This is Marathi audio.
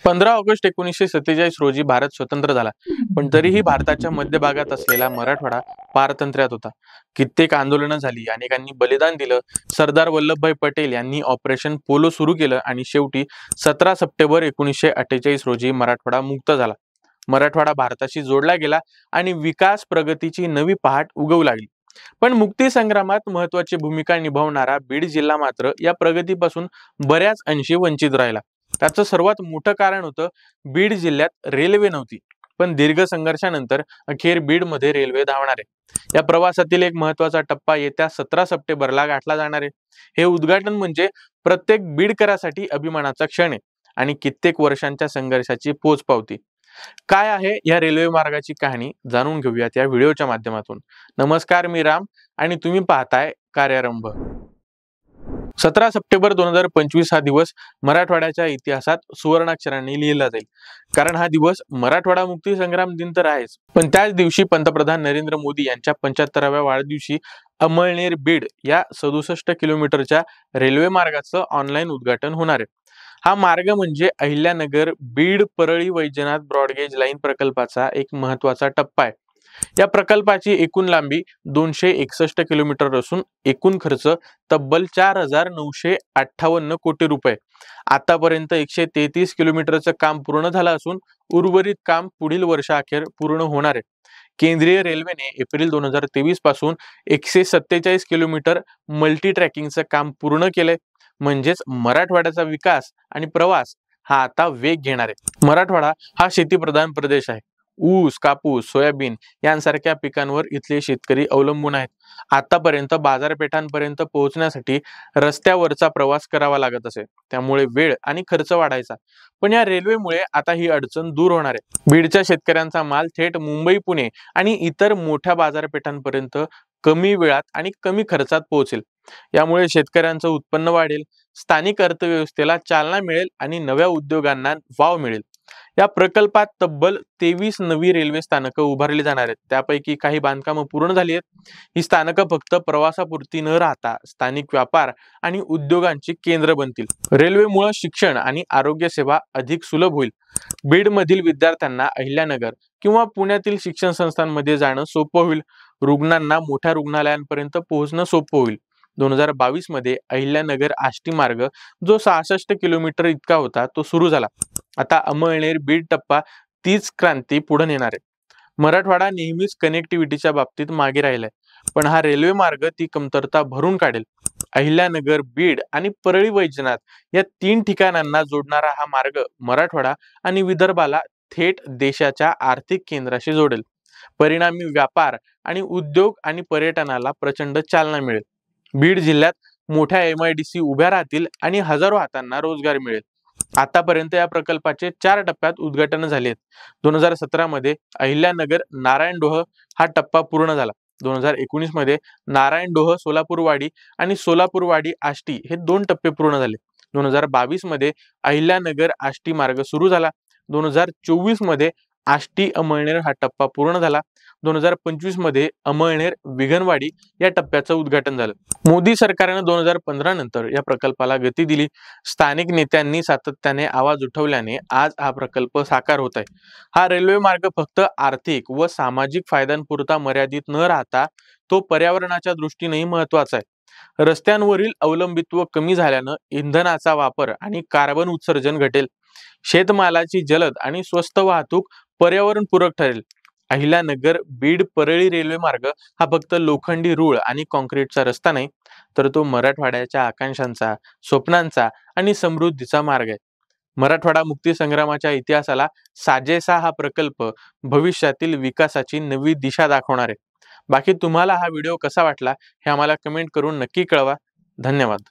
15 ऑगस्ट 1947 रोजी भारत स्वतंत्र झाला, पण तरीही भारताच्या मध्य भागात असलेला मराठवाडा पारतंत्र्यात होता. कित्येक आंदोलनं झाली, अनेकांनी बलिदान दिलं. सरदार वल्लभभाई पटेल यांनी ऑपरेशन पोलो सुरू केलं आणि शेवटी 17 सप्टेंबर 1948 रोजी मराठवाडा मुक्त झाला. मराठवाडा भारताशी जोडला गेला आणि विकास प्रगतीची नवी पहाट उगवू लागली. पण मुक्ती संग्रामात महत्वाची भूमिका निभावणारा बीड जिल्हा मात्र या प्रगतीपासून बऱ्याच अंशी वंचित राहिला. त्याचं सर्वात मोठं कारण होतं बीड जिल्ह्यात रेल्वे नव्हती. पण दीर्घ संघर्षानंतर अखेर बीडमध्ये रेल्वे धावणार आहे. या प्रवासातील एक महत्वाचा टप्पा येत्या 17 सप्टेंबरला गाठला जाणार आहे. हे उद्घाटन म्हणजे प्रत्येक बीडकरासाठी अभिमानाचा क्षण आहे आणि कित्येक वर्षांच्या संघर्षाची पोचपावती. काय आहे या रेल्वे मार्गाची कहाणी जाणून घेऊयात या व्हिडिओच्या माध्यमातून. नमस्कार, मी राम आणि तुम्ही पाहताय कार्यारंभ. 17 सप्टेंबर 2025 हा दिवस मराठवाड्याच्या इतिहासात सुवर्णाक्षरांनी लिहिला जाईल. कारण हा दिवस मराठवाडा मुक्ती संग्राम दिन तर आहेच, पण त्याच दिवशी पंतप्रधान नरेंद्र मोदी यांच्या 75व्या वाढदिवशी अमळनेर बीड या 67 किलोमीटरच्या रेल्वे मार्गाचं ऑनलाईन उद्घाटन होणार आहे. हा मार्ग म्हणजे अहिल्यानगर बीड परळी वैजनाथ ब्रॉडगेज लाईन प्रकल्पाचा एक महत्वाचा टप्पा आहे. या प्रकल्पाची एकूण लांबी 261 किलोमीटर असून एकूण खर्च तब्बल 4,958 कोटी रुपये. आतापर्यंत 133 किलोमीटरचं काम पूर्ण झालं असून उर्वरित काम पुढील वर्षाअखेर पूर्ण होणार आहे. केंद्रीय रेल्वेने एप्रिल 2023 पासून 147 किलोमीटर मल्टी ट्रॅकिंगचं काम पूर्ण केलंय. म्हणजेच मराठवाड्याचा विकास आणि प्रवास हा आता वेग घेणार आहे. मराठवाडा हा शेतीप्रधान प्रदेश आहे. ऊस, कापूस, सोयाबीन यांसारख्या पिकांवर इथले शेतकरी अवलंबून आहेत. आतापर्यंत बाजारपेठांपर्यंत पोहोचण्यासाठी रस्त्यावरचा प्रवास करावा लागत असे, त्यामुळे वेळ आणि खर्च वाढायचा. पण या रेल्वेमुळे आता ही अडचण दूर होणार आहे. बीडच्या शेतकऱ्यांचा माल थेट मुंबई, पुणे आणि इतर मोठ्या बाजारपेठांपर्यंत कमी वेळात आणि कमी खर्चात पोहोचेल. यामुळे शेतकऱ्यांचं उत्पन्न वाढेल, स्थानिक अर्थव्यवस्थेला चालना मिळेल आणि नव्या उद्योगांना वाव मिळेल. या प्रकल्पात तब्बल 23 नवी रेल्वे स्थानकं उभारली जाणार आहेत. त्यापैकी काही बांधकामं पूर्ण झाली आहेत. ही स्थानकं फक्त प्रवासापुरती न राहता स्थानिक व्यापार आणि उद्योगांची केंद्र बनतील. रेल्वेमुळे शिक्षण आणि आरोग्य सेवा अधिक सुलभ होईल. बीडमधील विद्यार्थ्यांना अहिल्यानगर किंवा पुण्यातील शिक्षण संस्थांमध्ये जाणं सोपं होईल. रुग्णांना मोठ्या रुग्णालयांपर्यंत पोहोचणं सोपं होईल. 2022 मध्ये अहिल्यानगर आष्टी मार्ग जो 66 किलोमीटर इतका होता तो सुरू झाला. आता अमळनेर बीड टप्पा तीच क्रांती पुढे नेणार आहे. मराठवाडा नेहमीच कनेक्टिव्हिटीच्या बाबतीत मागे राहिलाय, पण हा रेल्वे मार्ग ती कमतरता भरून काढेल. अहिल्यानगर, बीड आणि परळी वैजनाथ या 3 ठिकाणांना जोडणारा हा मार्ग मराठवाडा आणि विदर्भाला थेट देशाच्या आर्थिक केंद्राशी जोडेल. परिणामी व्यापार आणि उद्योग आणि पर्यटनाला प्रचंड चालना मिळेल. बीड जिल्ह्यात मोठ्या MIDC उभ्या राहतील आणि हजारो हातांना रोजगार मिळेल. आतापर्यंत या प्रकल्पाचे 4 टप्प्यात उद्घाटन झाले आहेत. 2017 मध्ये अहिल्यानगर नारायणडोह हा टप्पा पूर्ण झाला. 2019 मध्ये नारायणडोह सोलापूरवाडी आणि सोलापूरवाडी आष्टी हे 2 टप्पे पूर्ण झाले. 2022 मध्ये अहिल्यानगर आष्टी मार्ग सुरू झाला. 2024 मध्ये आष्टी अमळनेर हा टप्पा पूर्ण झाला. 2025 मध्ये अमळनेर विघनवाडी या टप्प्याचं उद्घाटन झालं. मोदी सरकारने 2015 नंतर या प्रकल्पाला गती दिली. स्थानिक नेत्यांनी सातत्याने आवाज उठवल्याने आज हा प्रकल्प साकार होत आहे. हा रेल्वे मार्ग फक्त आर्थिक व सामाजिक फायद्यांपुरता मर्यादित न राहता तो पर्यावरणाच्या दृष्टीनेही महत्वाचा आहे. रस्त्यांवरील अवलंबित्व कमी झाल्यानं इंधनाचा वापर आणि कार्बन उत्सर्जन घटेल. शेतमालाची जलद आणि स्वस्त वाहतूक पर्यावरणपूरक ठरेल. अहिल्यानगर बीड परळी रेल्वे मार्ग हा फक्त लोखंडी रूळ आणि कॉन्क्रीटचा रस्ता नाही, तर तो मराठवाड्याच्या आकांक्षांचा, स्वप्नांचा आणि समृद्धीचा मार्ग आहे. मराठवाडा मुक्ती संग्रामाच्या इतिहासाला साजेसा हा प्रकल्प भविष्यातील विकासाची नवी दिशा दाखवणार आहे. बाकी तुम्हाला हा व्हिडिओ कसा वाटला हे आम्हाला कमेंट करून नक्की कळवा. धन्यवाद.